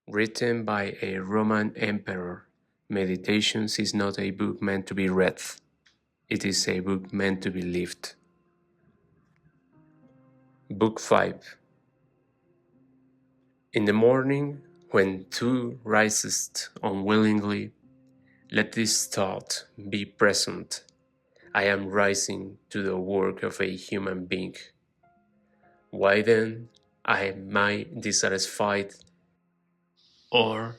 Written by a Roman emperor, Meditations is not a book meant to be read. It is a book meant to be lived. Book 5. In the morning, when thou risest unwillingly, let this thought be present: I am rising to the work of a human being. Why then am I dissatisfied? Or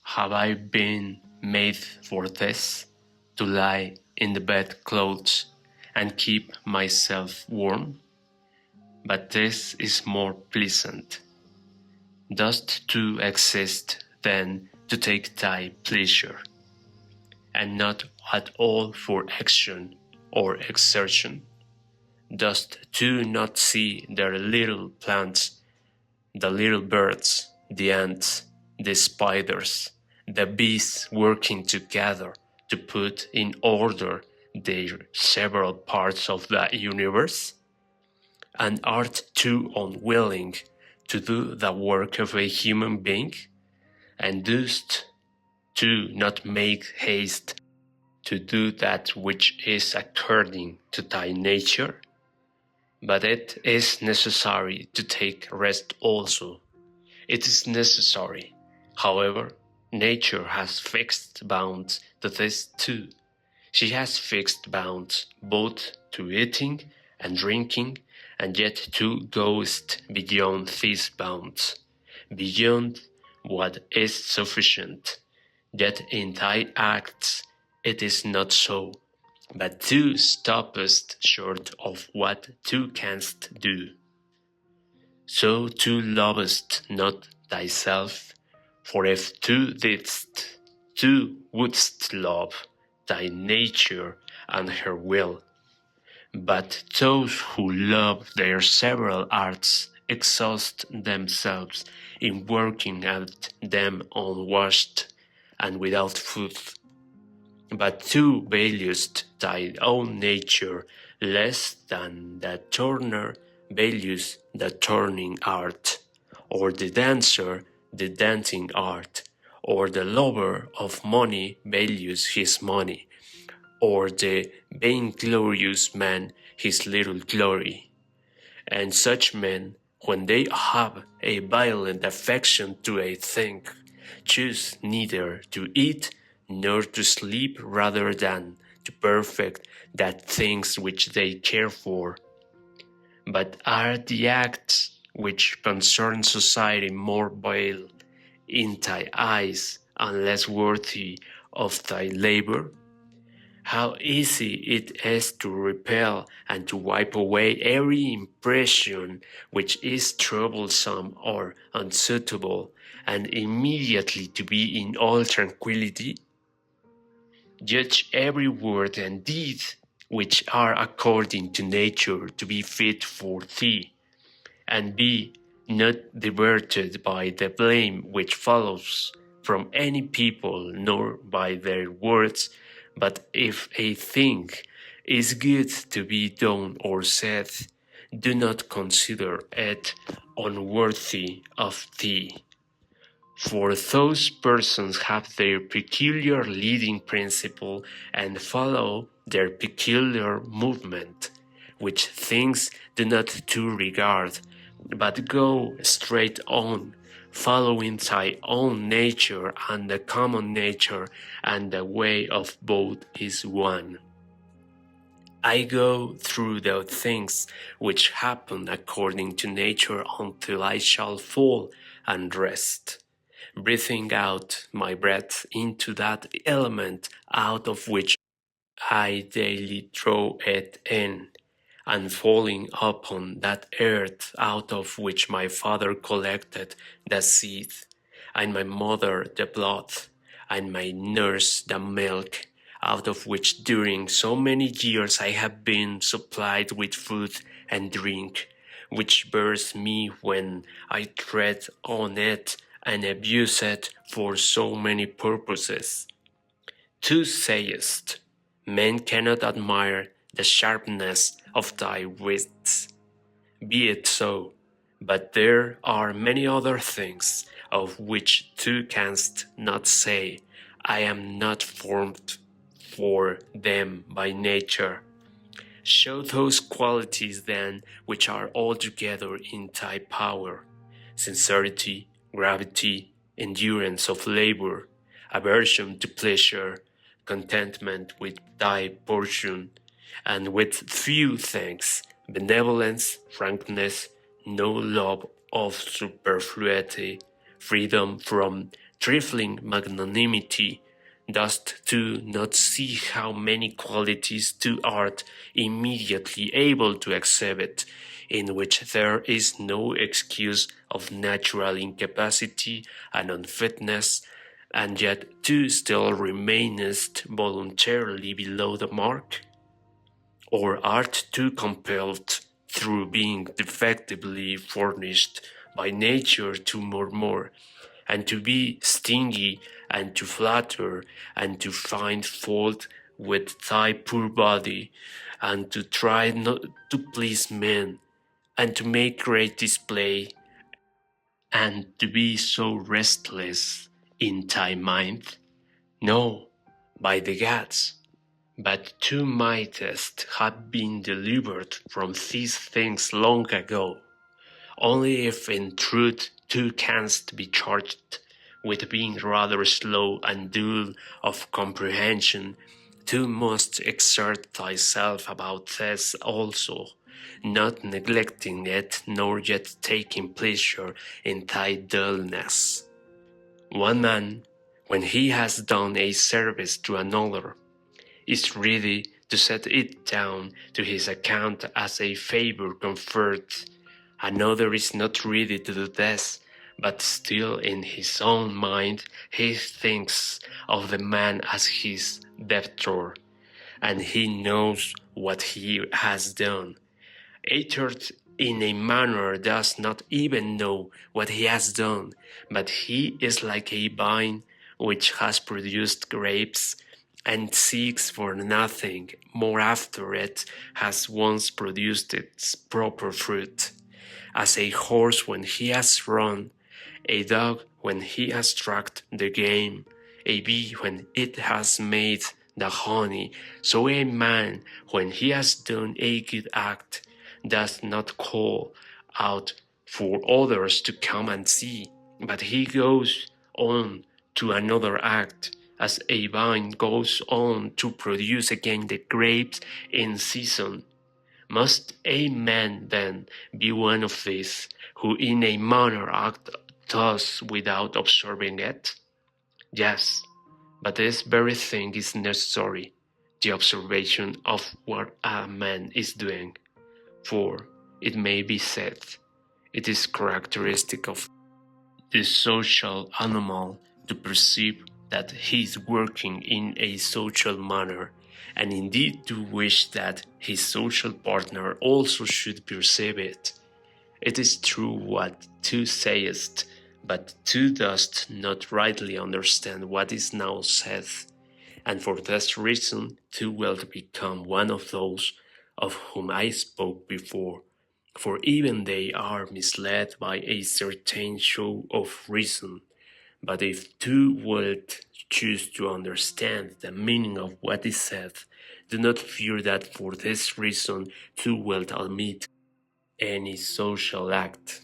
have I been made for this, to lie in the bedclothes and keep myself warm? But this is more pleasant. Dost thou exist then to take thy pleasure, and not at all for action or exertion? Dost thou not see their little plants, the little birds, the ants, the spiders, the bees working together to put in order their several parts of the universe? And art too unwilling to do the work of a human being? And dost thou not make haste to do that which is according to thy nature? But it is necessary to take rest also. It is necessary. However, nature has fixed bounds to this too. She has fixed bounds both to eating and drinking, and yet thou goest beyond these bounds, beyond what is sufficient. Yet in thy acts it is not so, but thou stoppest short of what thou canst do. So thou lovest not thyself, for if thou didst, thou wouldst love thy nature and her will. But those who love their several arts exhaust themselves in working at them unwashed and without food. But thou valuest thy own nature less than the turner values the turning art, or the dancer the dancing art, or the lover of money values his money, or the vainglorious man his little glory. And such men, when they have a violent affection to a thing, choose neither to eat nor to sleep rather than to perfect that things which they care for. But are the acts which concern society more vile in thy eyes and less worthy of thy labor? How easy it is to repel and to wipe away every impression which is troublesome or unsuitable, and immediately to be in all tranquillity? Judge every word and deed which are according to nature to be fit for thee, and be not diverted by the blame which follows from any people, nor by their words. But if a thing is good to be done or said, do not consider it unworthy of thee. For those persons have their peculiar leading principle and follow their peculiar movement, which things do not to regard, but go straight on, following thy own nature and the common nature, and the way of both is one. I go through the things which happen according to nature until I shall fall and rest, breathing out my breath into that element out of which I daily draw it in, and falling upon that earth out of which my father collected the seed, and my mother the blood, and my nurse the milk, out of which during so many years I have been supplied with food and drink, which bears me when I tread on it and abuse it for so many purposes. Thou sayest, men cannot admire the sharpness of thy wits. Be it so, but there are many other things of which thou canst not say, I am not formed for them by nature. Show those qualities then which are altogether in thy power: sincerity, gravity, endurance of labor, aversion to pleasure, contentment with thy portion, and with few things, benevolence, frankness, no love of superfluity, freedom from trifling magnanimity. Dost thou not see how many qualities thou art immediately able to exhibit, in which there is no excuse of natural incapacity and unfitness, and yet thou still remainest voluntarily below the mark? Or art thou compelled, through being defectively furnished by nature, to murmur, and to be stingy, and to flatter, and to find fault with thy poor body, and to try not to please men, and to make great display, and to be so restless in thy mind? No, by the gods, but thou mightest have been delivered from these things long ago, only if in truth thou canst be charged with being rather slow and dull of comprehension. Thou must exert thyself about this also, not neglecting it, nor yet taking pleasure in thy dullness. One man, when he has done a service to another, is ready to set it down to his account as a favor conferred. Another is not ready to do this, but still in his own mind he thinks of the man as his debtor, and he knows what he has done. A third, in a manner, does not even know what he has done, but he is like a vine which has produced grapes, and seeks for nothing more after it has once produced its proper fruit. As a horse when he has run, a dog when he has tracked the game, a bee when it has made the honey, so a man when he has done a good act does not call out for others to come and see, but he goes on to another act, as a vine goes on to produce again the grapes in season. Must a man then be one of these, who in a manner act thus without observing it? Yes, but this very thing is necessary, the observation of what a man is doing, for it may be said, it is characteristic of the social animal to perceive that he is working in a social manner, and indeed to wish that his social partner also should perceive it. It is true what thou sayest, but thou dost not rightly understand what is now said, and for this reason thou wilt become one of those of whom I spoke before, for even they are misled by a certain show of reason. But if thou wilt choose to understand the meaning of what is said, do not fear that for this reason thou wilt omit any social act.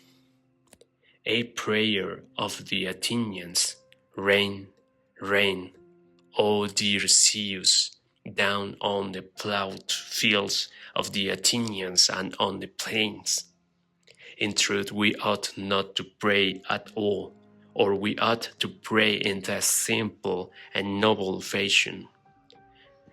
A prayer of the Athenians: rain, rain, O dear Zeus, down on the plowed fields of the Athenians and on the plains. In truth, we ought not to pray at all, or we ought to pray in this simple and noble fashion.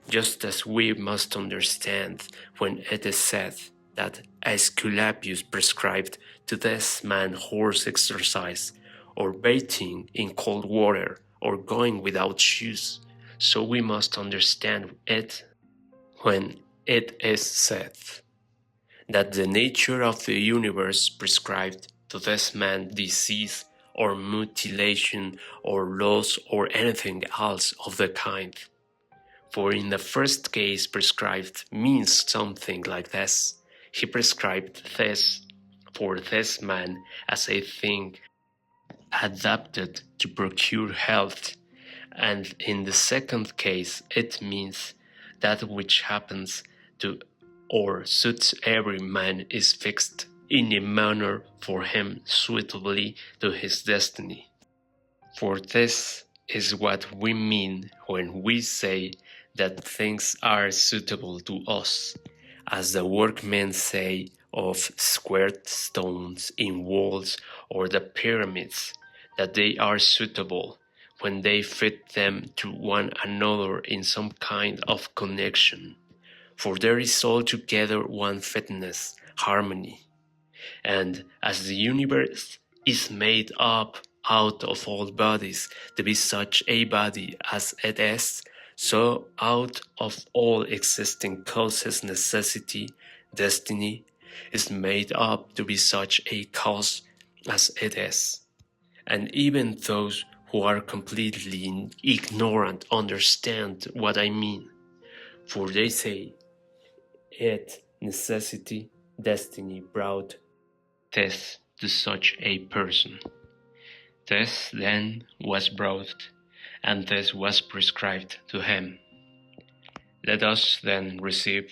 Just as we must understand when it is said that Aesculapius prescribed to this man horse exercise, or bathing in cold water, or going without shoes, so we must understand it when it is said that the nature of the universe prescribed to this man disease or mutilation or loss or anything else of the kind. For in the first case prescribed means something like this: he prescribed this for this man as a thing adapted to procure health, and in the second case it means that which happens to or suits every man is fixed in a manner for him suitably to his destiny. For this is what we mean when we say that things are suitable to us, as the workmen say of square stones in walls or the pyramids, that they are suitable when they fit them to one another in some kind of connection. For there is altogether one fitness, harmony. And as the universe is made up out of all bodies to be such a body as it is, so out of all existing causes necessity, destiny, is made up to be such a cause as it is. And even those who are completely ignorant understand what I mean, for they say, it, necessity, destiny brought this to such a person. This then was brought, and this was prescribed to him. Let us then receive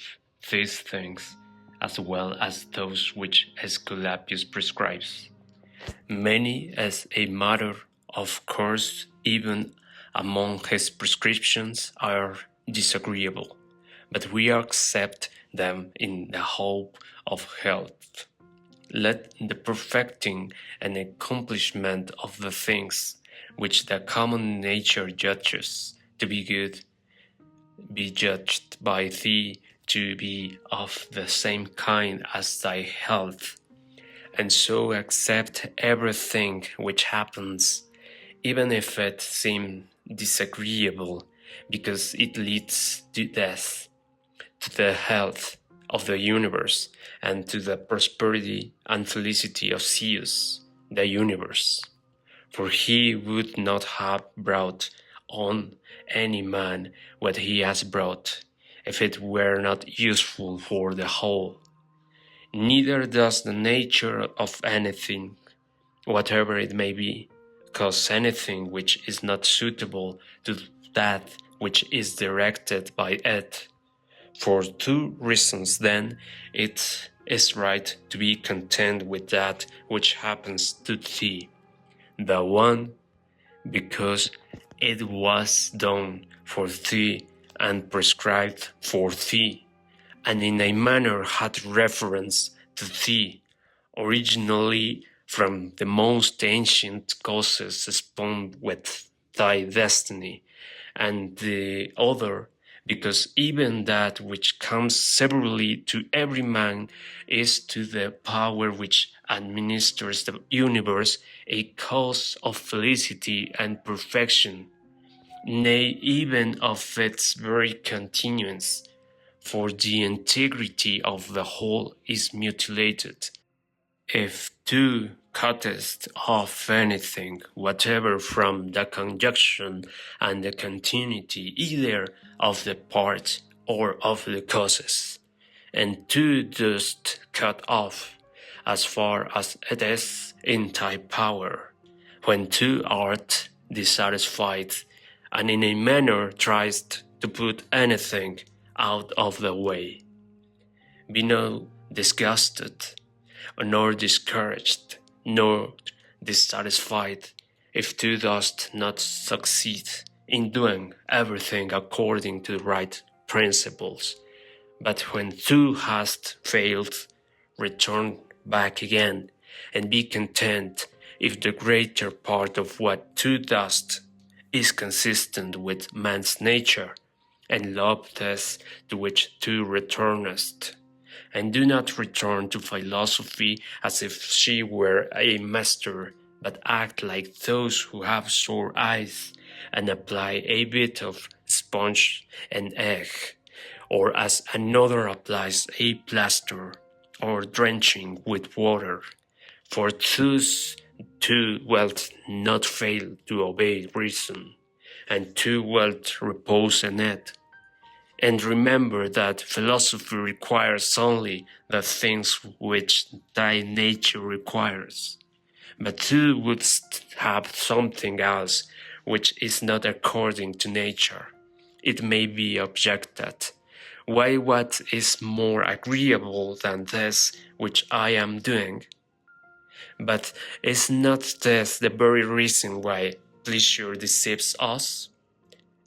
these things, as well as those which Aesculapius prescribes. Many as a matter of course, even among his prescriptions, are disagreeable, but we accept them in the hope of health. Let the perfecting and accomplishment of the things which the common nature judges to be good be judged by thee to be of the same kind as thy health, and so accept everything which happens, even if it seem disagreeable, because it leads to death, to the health of the universe, and to the prosperity and felicity of Zeus, the universe. For he would not have brought on any man what he has brought, if it were not useful for the whole. Neither does the nature of anything, whatever it may be, cause anything which is not suitable to that which is directed by it. For two reasons, then, it is right to be content with that which happens to thee. The one, because it was done for thee and prescribed for thee, and in a manner had reference to thee, originally from the most ancient causes spawned with thy destiny, and the other, because even that which comes severally to every man is to the power which administers the universe a cause of felicity and perfection, nay, even of its very continuance, for the integrity of the whole is mutilated. If thou cuttest off anything whatever from the conjunction and the continuity either of the parts or of the causes, and thou dost cut off, as far as it is in thy power, when thou art dissatisfied, and in a manner triest to put anything out of the way, be not disgusted, nor discouraged, nor dissatisfied, if thou dost not succeed in doing everything according to the right principles. But when thou hast failed, return back again, and be content if the greater part of what thou dost is consistent with man's nature, and love this to which thou returnest. And do not return to philosophy as if she were a master, but act like those who have sore eyes, and apply a bit of sponge and egg, or as another applies a plaster, or drenching with water. For thus thou wilt not fail to obey reason, and thou wilt repose in it. And remember that philosophy requires only the things which thy nature requires, but thou wouldst have something else which is not according to nature. It may be objected, why, what is more agreeable than this which I am doing? But is not this the very reason why pleasure deceives us?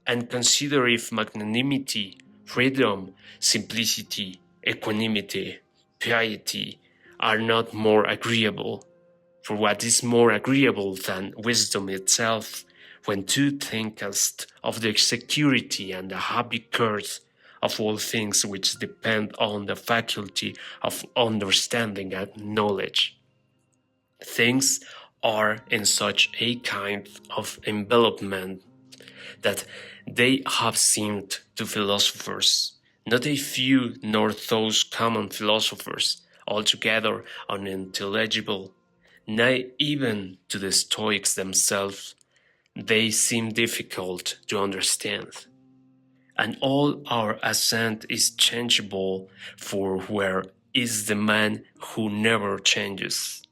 And consider if magnanimity, freedom, simplicity, equanimity, piety are not more agreeable. For what is more agreeable than wisdom itself, when thou thinkest of the security and the happy course of all things which depend on the faculty of understanding and knowledge? Things are in such a kind of envelopment that they have seemed to philosophers, not a few nor those common philosophers, altogether unintelligible, nay, even to the Stoics themselves, they seem difficult to understand. And all our assent is changeable, for where is the man who never changes?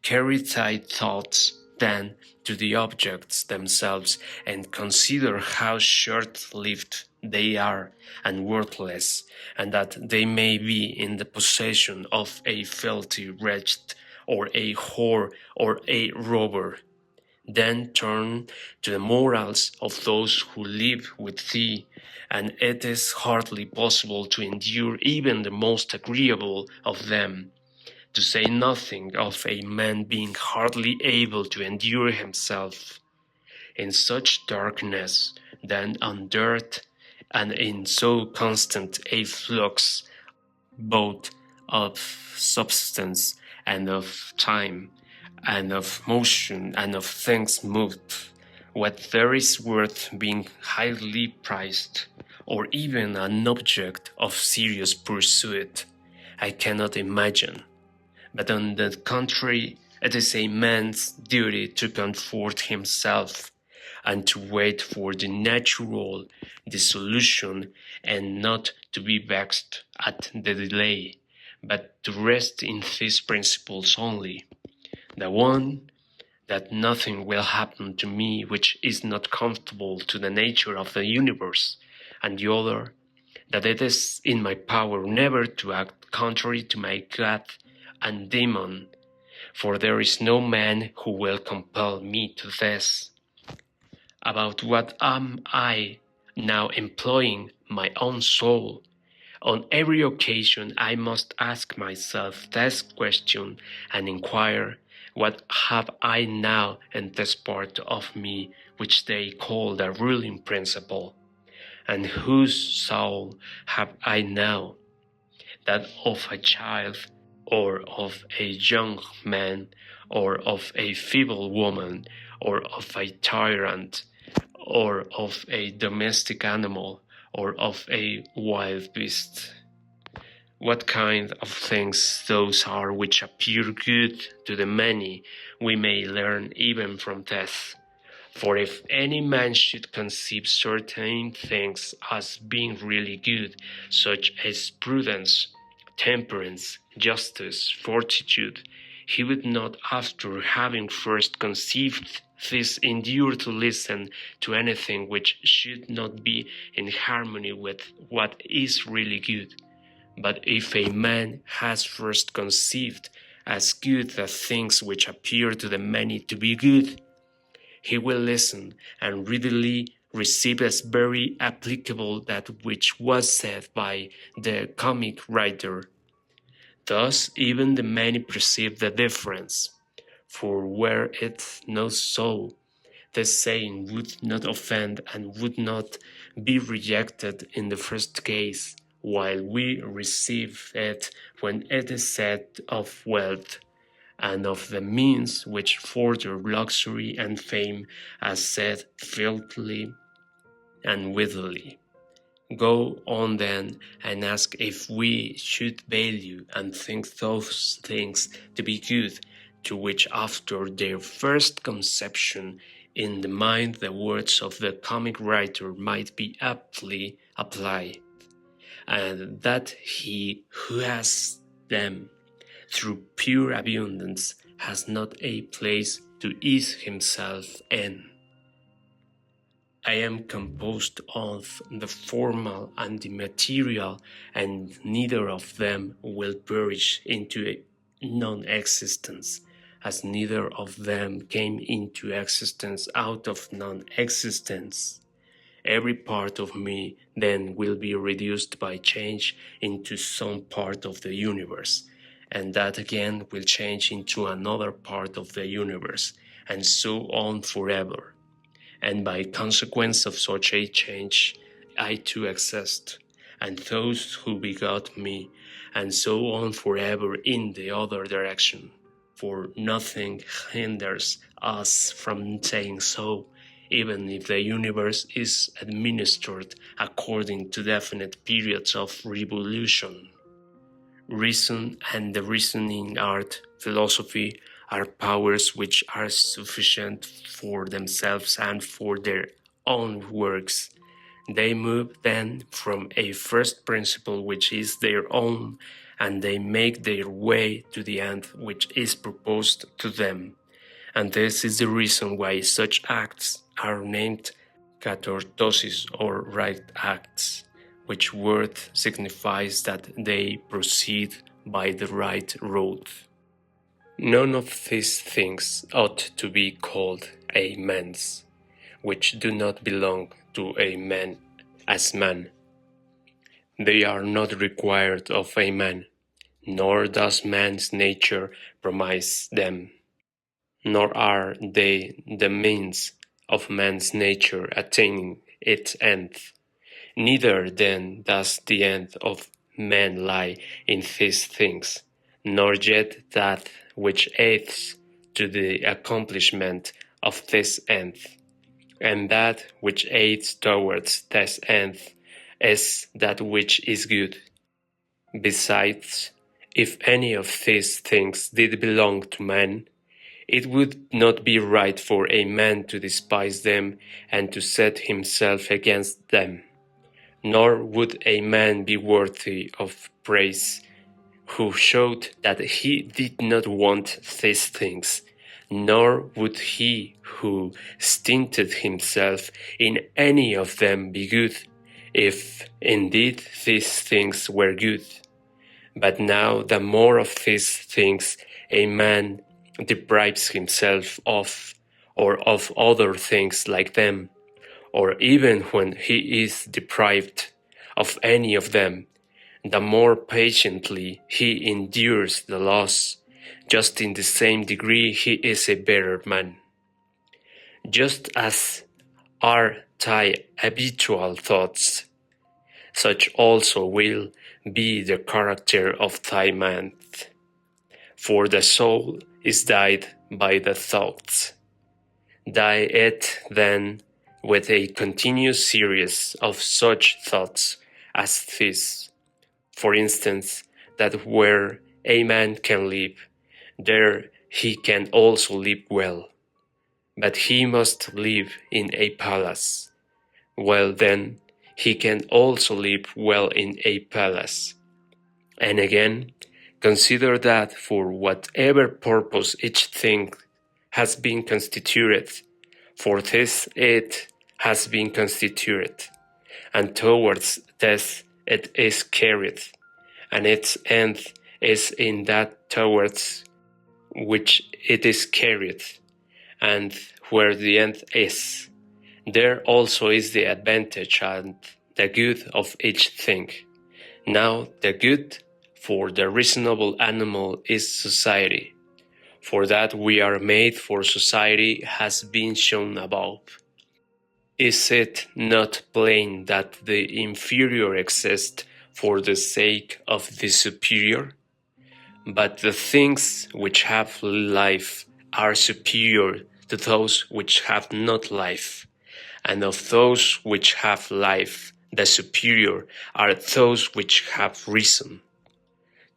Carry thy thoughts, then, to the objects themselves, and consider how short-lived they are and worthless, and that they may be in the possession of a filthy wretch, or a whore, or a robber. Then turn to the morals of those who live with thee, and it is hardly possible to endure even the most agreeable of them, to say nothing of a man being hardly able to endure himself. In such darkness, then on dirt, and in so constant a flux, both of substance and of time, and of motion and of things moved, what there is worth being highly prized, or even an object of serious pursuit, I cannot imagine. But on the contrary, it is a man's duty to comfort himself, and to wait for the natural dissolution, and not to be vexed at the delay, but to rest in these principles only: the one, that nothing will happen to me which is not conformable to the nature of the universe, and the other, that it is in my power never to act contrary to my God and demon, for there is no man who will compel me to this. About what am I now employing my own soul? On every occasion I must ask myself this question and inquire, what have I now in this part of me which they call the ruling principle? And whose soul have I now? That of a child, or of a young man, or of a feeble woman, or of a tyrant, or of a domestic animal, or of a wild beast? What kind of things those are which appear good to the many, we may learn even from death. For if any man should conceive certain things as being really good, such as prudence, temperance, justice, fortitude, he would not, after having first conceived this, endure to listen to anything which should not be in harmony with what is really good. But if a man has first conceived as good the things which appear to the many to be good, he will listen and readily receive as very applicable that which was said by the comic writer. Thus even the many perceive the difference, for were it not so, this saying would not offend and would not be rejected in the first case, while we receive it when it is said of wealth, and of the means which further luxury and fame, as said filthily and wittily. Go on then and ask if we should value and think those things to be good, to which after their first conception in the mind the words of the comic writer might be aptly applied, and that he who has them through pure abundance has not a place to ease himself in. I am composed of the formal and the material, and neither of them will perish into a non-existence, as neither of them came into existence out of non-existence. Every part of me then will be reduced by change into some part of the universe, and that again will change into another part of the universe, and so on forever. And by consequence of such a change, I too exist, and those who begot me, and so on forever in the other direction. For nothing hinders us from saying so, even if the universe is administered according to definite periods of revolution. Reason and the reasoning art, philosophy, are powers which are sufficient for themselves and for their own works. They move then from a first principle which is their own, and they make their way to the end which is proposed to them. And this is the reason why such acts are named katartosis or right acts, which word signifies that they proceed by the right road. None of these things ought to be called amens, which do not belong to a man as man. They are not required of a man, nor does man's nature promise them. Nor are they the means of man's nature attaining its end. Neither then does the end of man lie in these things, nor yet that which aids to the accomplishment of this end. And that which aids towards this end is that which is good. Besides, if any of these things did belong to man, it would not be right for a man to despise them and to set himself against them. Nor would a man be worthy of praise who showed that he did not want these things, nor would he who stinted himself in any of them be good, if indeed these things were good. But now the more of these things a man deprives himself of, or of other things like them, or even when he is deprived of any of them, the more patiently he endures the loss, just in the same degree he is a better man. Just as are thy habitual thoughts, such also will be the character of thy mind. For the soul is dyed by the thoughts. Dye it then with a continuous series of such thoughts as this. For instance, that where a man can live, there he can also live well. But he must live in a palace. Well then, he can also live well in a palace. And again, consider that for whatever purpose each thing has been constituted, for this it has been constituted, and towards this it is carried, and its end is in that towards which it is carried, and where the end is, there also is the advantage and the good of each thing. Now the good for the reasonable animal is society, for that we are made for society has been shown above. Is it not plain that the inferior exist for the sake of the superior? But the things which have life are superior to those which have not life, and of those which have life, the superior are those which have reason.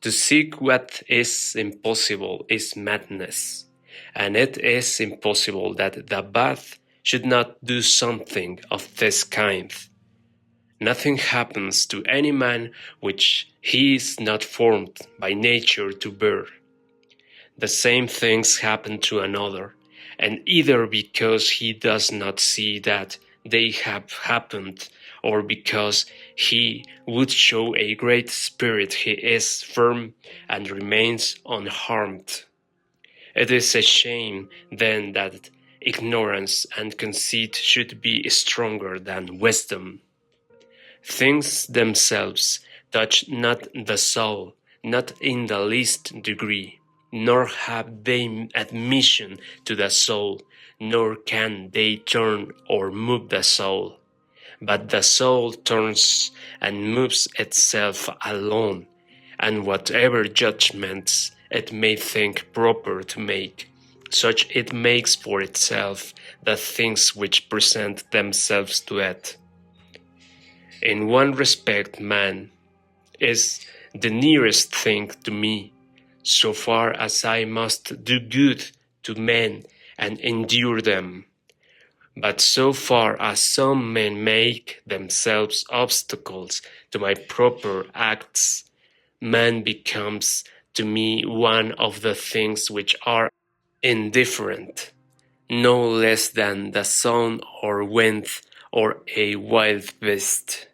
To seek what is impossible is madness, and it is impossible that the bad should not do something of this kind. Nothing happens to any man which he is not formed by nature to bear. the same things happen to another, and either because he does not see that they have happened, or because he would show a great spirit, he is firm and remains unharmed. It is a shame, then, that ignorance and conceit should be stronger than wisdom. Things themselves touch not the soul, not in the least degree, nor have they admission to the soul, nor can they turn or move the soul. But the soul turns and moves itself alone, and whatever judgments it may think proper to make, such it makes for itself the things which present themselves to it. In one respect, man is the nearest thing to me, so far as I must do good to men and endure them. But so far as some men make themselves obstacles to my proper acts, man becomes to me one of the things which are indifferent, no less than the sun or wind or a wild beast.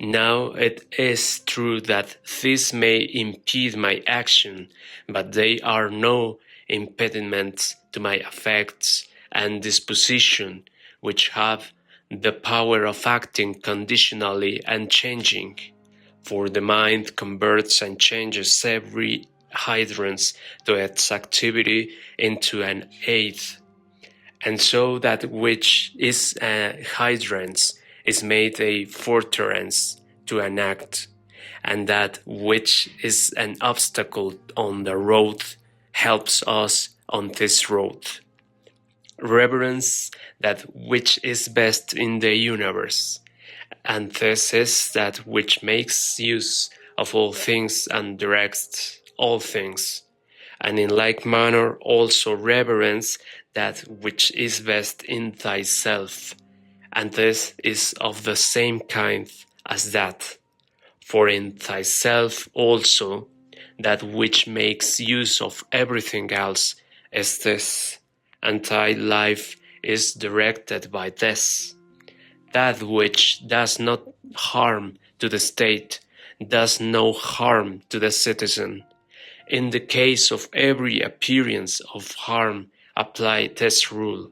Now it is true that these may impede my action, but they are no impediments to my affects and disposition, which have the power of acting conditionally and changing. For the mind converts and changes every hindrance to its activity into an aid, and so that which is a hindrance is made a forbearance to an act, and that which is an obstacle on the road helps us on this road. Reverence that which is best in the universe, and this is that which makes use of all things and directs all things. And in like manner also reverence that which is best in thyself, and this is of the same kind as that. For in thyself also that which makes use of everything else is this, and thy life is directed by this. That which does not harm to the state does no harm to the citizen. In the case of every appearance of harm, apply this rule.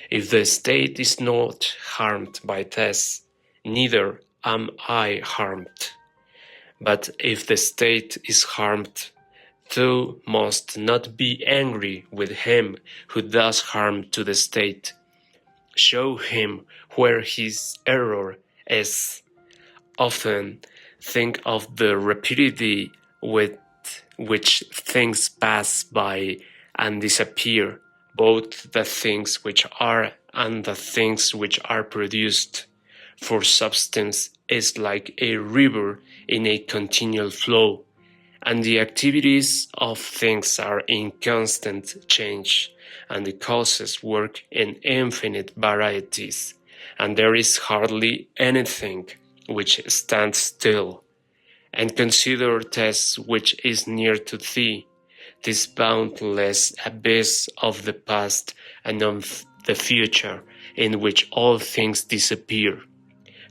If the state is not harmed by this, neither am I harmed. But if the state is harmed, thou must not be angry with him who does harm to the state. Show him where his error is. Often think of the rapidity with which things pass by and disappear, both the things which are and the things which are produced. For substance is like a river in a continual flow, and the activities of things are in constant change, and the causes work in infinite varieties, and there is hardly anything which stands still. And consider this which is near to thee, this boundless abyss of the past and of the future, in which all things disappear.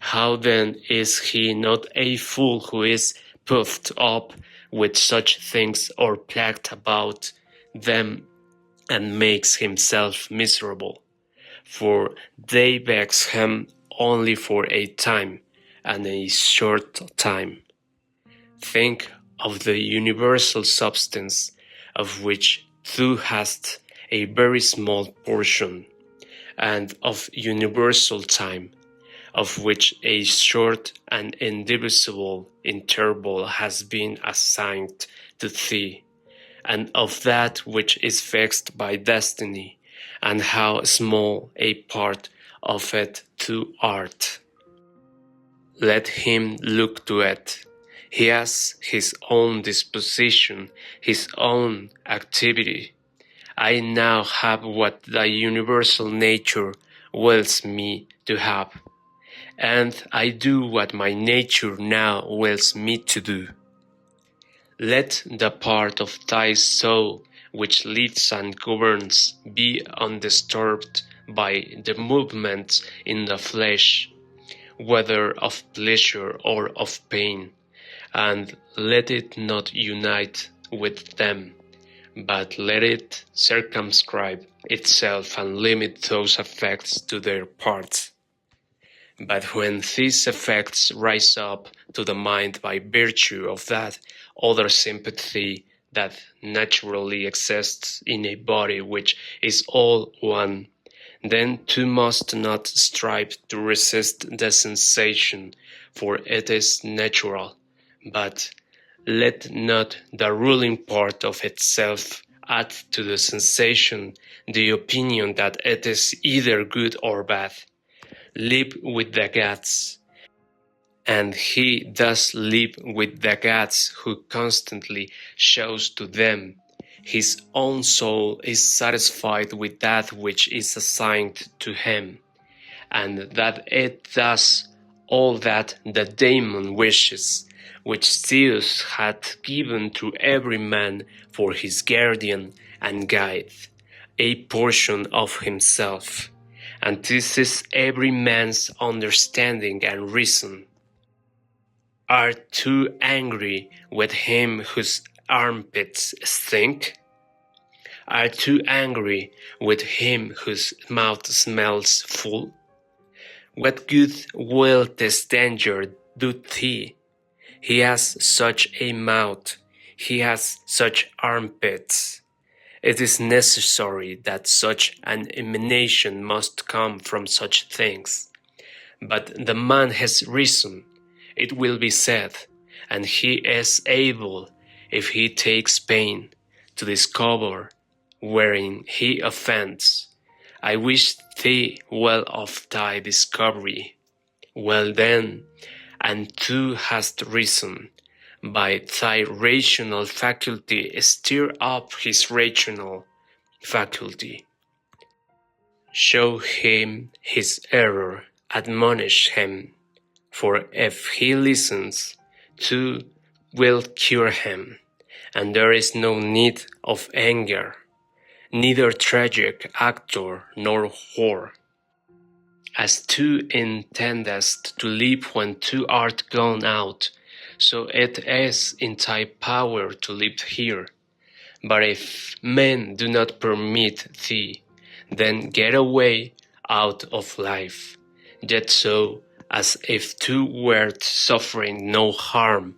How then is he not a fool who is puffed up with such things, or plagued about them, and makes himself miserable? For they vex him only for a time, and a short time. Think of the universal substance, of which thou hast a very small portion, and of universal time, of which a short and indivisible interval has been assigned to thee, and of that which is fixed by destiny, and how small a part of it thou art. Let him look to it. He has his own disposition, his own activity. I now have what the universal nature wills me to have, and I do what my nature now wills me to do. Let the part of thy soul which leads and governs, be undisturbed by the movements in the flesh, whether of pleasure or of pain, and let it not unite with them, but let it circumscribe itself and limit those effects to their parts. But when these effects rise up to the mind by virtue of that other sympathy that naturally exists in a body which is all one, then two must not strive to resist the sensation, for it is natural, but let not the ruling part of itself add to the sensation the opinion that it is either good or bad. Live with the gods, and he does live with the gods who constantly shows to them his own soul is satisfied with that which is assigned to him, and that it does all that the daemon wishes, which Zeus had given to every man for his guardian and guide, a portion of himself. And this is every man's understanding and reason. Are too angry with him whose armpits stink? Are too angry with him whose mouth smells full? What good will this danger do thee? He has such a mouth, he has such armpits. It is necessary that such an emanation must come from such things. But the man has reason, it will be said, and he is able, if he takes pain, to discover wherein he offends. I wish thee well of thy discovery. Well then, and thou hast reason, by thy rational faculty stir up his rational faculty. Show him his error, admonish him, for if he listens, thou wilt cure him, and there is no need of anger, neither tragic actor nor whore. As thou intendest to live when thou art gone out, so it is in thy power to live here. But if men do not permit thee, then get away out of life, yet so as if thou wert suffering no harm.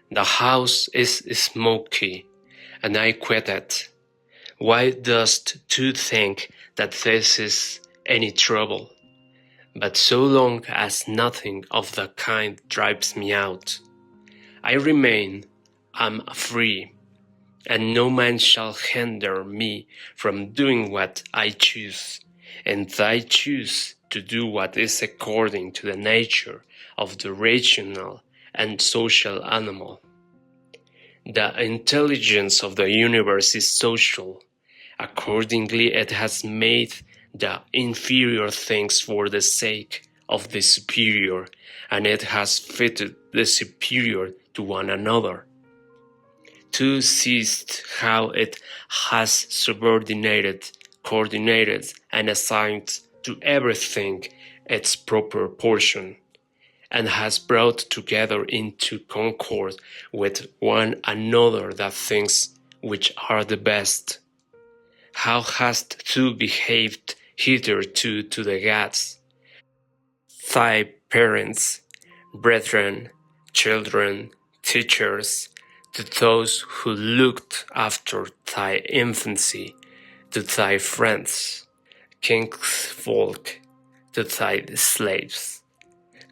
The house is smoky, and I quit it. Why dost thou think that this is any trouble? But so long as nothing of the kind drives me out, I remain, am free, and no man shall hinder me from doing what I choose, and I choose to do what is according to the nature of the rational and social animal. The intelligence of the universe is social. Accordingly, it has made the inferior things for the sake of the superior, and it has fitted the superior to one another. To seest how it has subordinated, coordinated, and assigned to everything its proper portion, and has brought together into concord with one another the things which are the best. How hast thou behaved hitherto to the gods, thy parents, brethren, children, teachers, to those who looked after thy infancy, to thy friends, kinsfolk, to thy slaves?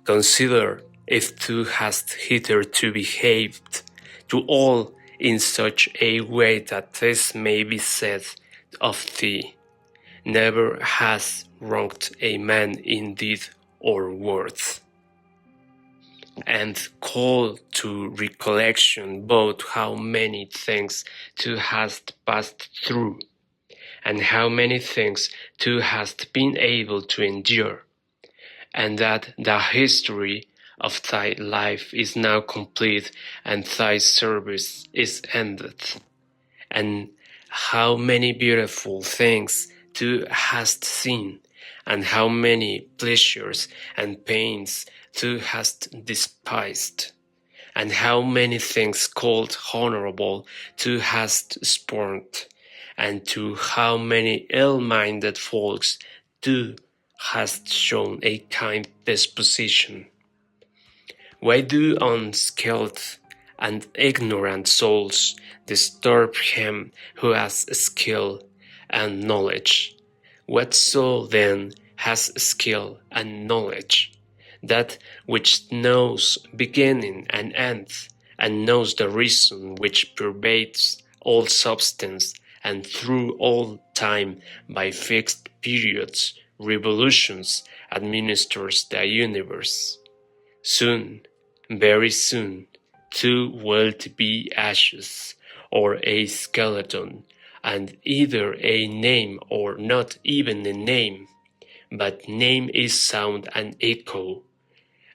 Consider if thou hast hitherto behaved to all in such a way that this may be said of thee, never has wronged a man in deed or words. And call to recollection both how many things thou hast passed through, and how many things thou hast been able to endure, and that the history of thy life is now complete and thy service is ended. And how many beautiful things thou hast seen, and how many pleasures and pains thou hast despised, and how many things called honorable thou hast spurned, and to how many ill-minded folks thou hast shown a kind disposition. Why do unskilled and ignorant souls disturb him who has skill and knowledge? What soul then has skill and knowledge? That which knows beginning and end, and knows the reason which pervades all substance and through all time by fixed periods, revolutions, administers the universe. Soon, very soon, thou wilt be ashes, or a skeleton, and either a name or not even a name, but name is sound and echo,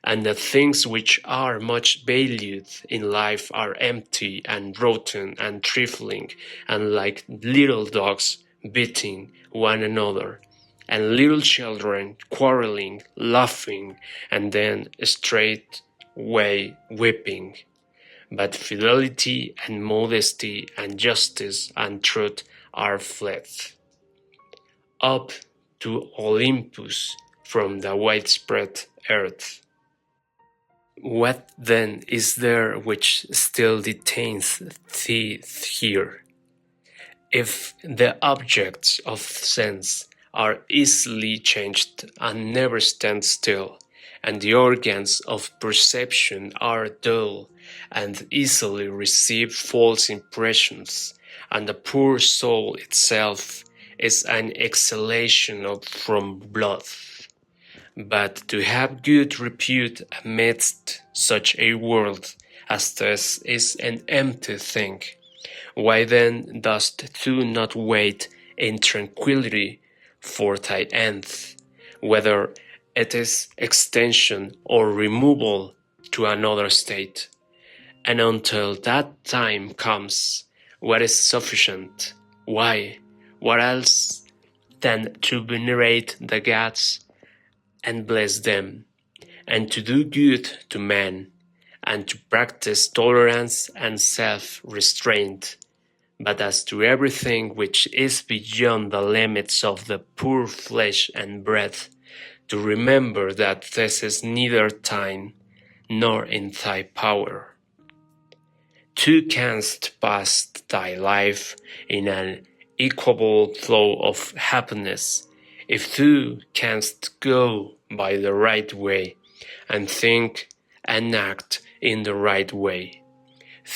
and the things which are much valued in life are empty and rotten and trifling, and like little dogs beating one another, and little children quarreling, laughing, and then straightway weeping. But fidelity and modesty and justice and truth are fled up to Olympus from the widespread earth. What then is there which still detains thee here? If the objects of sense are easily changed and never stand still, and the organs of perception are dull and easily receive false impressions, and the poor soul itself is an exhalation from blood, but to have good repute amidst such a world as this is an empty thing. Why then dost thou not wait in tranquillity for thy end, whether it is extension or removal to another state? And until that time comes, what is sufficient? Why, what else than to venerate the gods and bless them, and to do good to men, and to practice tolerance and self-restraint? But as to everything which is beyond the limits of the poor flesh and breath, to remember that this is neither thine nor in thy power. Thou canst pass thy life in an equable flow of happiness if thou canst go by the right way, and think and act in the right way.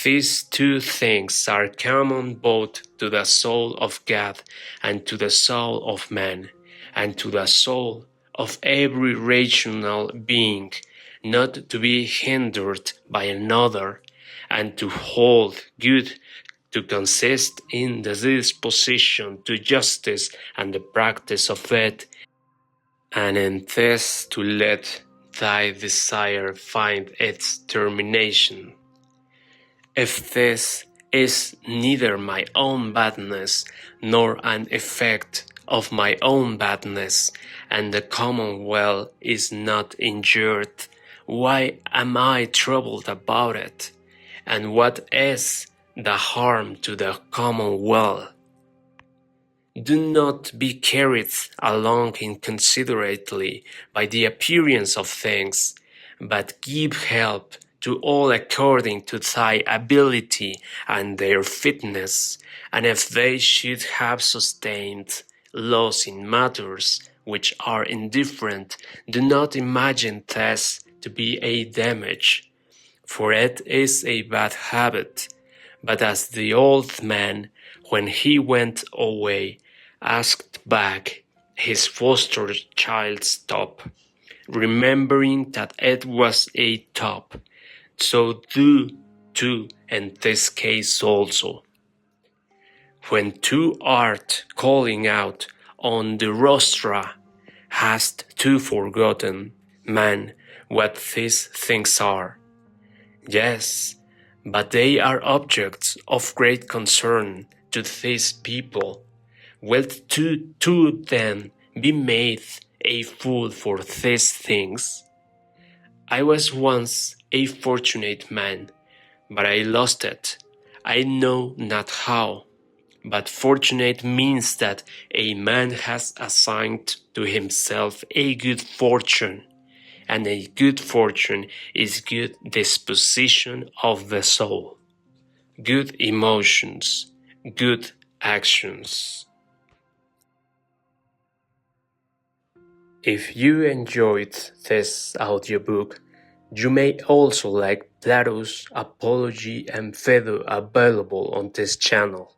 These two things are common both to the soul of God and to the soul of man, and to the soul of every rational being, not to be hindered by another, and to hold good to consist in the disposition to justice and the practice of it, and in this to let thy desire find its termination. If this is neither my own badness nor an effect of my own badness, and the commonweal is not injured, why am I troubled about it? And what is the harm to the commonweal? Do not be carried along inconsiderately by the appearance of things, but give help to all according to thy ability and their fitness, and if they should have sustained loss in matters which are indifferent, do not imagine this to be a damage, for it is a bad habit. But as the old man, when he went away, asked back his foster child's top, remembering that it was a top, so do too in this case also. When thou art calling out on the rostra, hast thou forgotten, man, what these things are? Yes, but they are objects of great concern to these people? Will to then be made a fool for these things? I was once a fortunate man, but I lost it. I know not how. But fortunate means that a man has assigned to himself a good fortune, and a good fortune is good disposition of the soul, good emotions, good actions. If you enjoyed this audiobook, you may also like Plato's Apology and Phaedo available on this channel.